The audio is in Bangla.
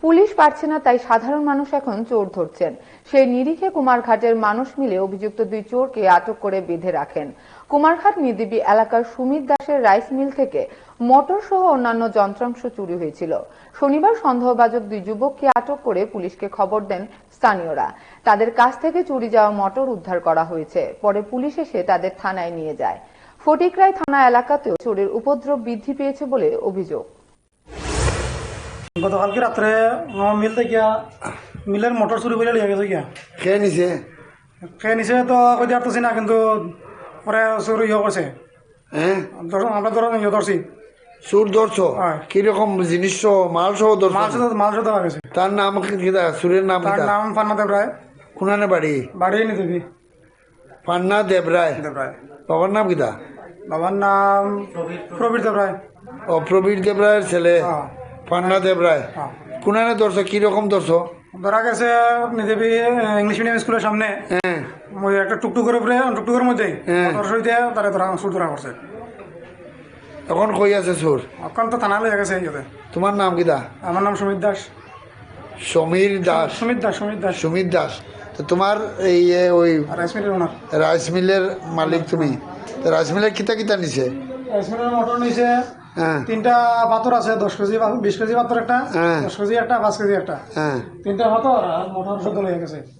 পুলিশ পারছে না, তাই সাধারণ মানুষ এখন চোর ধরছেন। সেই নিরিখে কুমারঘাটের মানুষ মিলে অভিযুক্ত দুই চোরকে আটক করে বেঁধে রাখেন। কুমারঘাট নিদিবি এলাকার সুমিত দাসের রাইস মিল থেকে মোটর সহ অন্যান্য যন্ত্রাংশ চুরি হয়েছিল। শনিবার সন্দেহভাজন দুই যুবককে আটক করে পুলিশকে খবর দেন স্থানীয়রা। তাদের কাছ থেকে চুরি যাওয়া মোটর উদ্ধার করা হয়েছে। পরে পুলিশ এসে তাদের থানায় নিয়ে যায়। ফটিকরাই থানা এলাকাতেও চোরের উপদ্রব বৃদ্ধি পেয়েছে বলে অভিযোগ। গতকালকে রাত্রে আমার মিল থেকে মিলের মোটর চুরি করে লিয়ে গেছে গিয়া খেয়ে নিছে খেয়ে নিছে তো কইতে পারতেছি না, কিন্তু পরে চুরি করছে। হ্যাঁ আমরা ধরছি চোর ধরছো হয়। কিরকম জিনিস সহ মাল সহ ধরছো? মাল দেওয়া গেছে। তার নাম কিটা? চোরের নাম তার কিটা? নাম পান্না দেবরায়। কোনানে বাড়ি? বাড়ি নি দেবী পান্না দেবরায়। দেবরায়। বাবার নাম কিটা? বাবার নাম প্রবীর দেবরায়। ও প্রবীর দেবরায়ের ছেলে হ্যাঁ। পান্না দেবরায়। হ্যাঁ। কোনানে ধরছো? কিরকম ধরছো? ধরা গেছে নিদেবী ইংলিশ মিডিয়াম স্কুলের সামনে হ্যাঁ একটা টুকটুকের উপরে, টুকটুকের মধ্যেই হ্যাঁ। মোটর সইতে তারা চুর ধরা করছে। এখন কই আছে চোর? এখন তো থানা লয়ে গেছে। তোমার নাম কিটা? আমার নাম সুমিত দাস। সমীর দাস? সুমিত দাস। সুমিত দাস। তো তোমার এই ওই রাইস মিলের ওনার। রাইস মিলের মালিক তুমি? তো রাইস মিলের কিতা কিতা নিছে? রাইস মিলের মোটর নিয়েছে হ্যাঁ 3টা পাথর আছে, 10 কেজি 20 কেজি পাথর একটা, হ্যাঁ। 10 কেজি একটা, 5 কেজি একটা, হ্যাঁ 3টা পাথর আর মোটর শুদ্ধ হয়ে গেছে।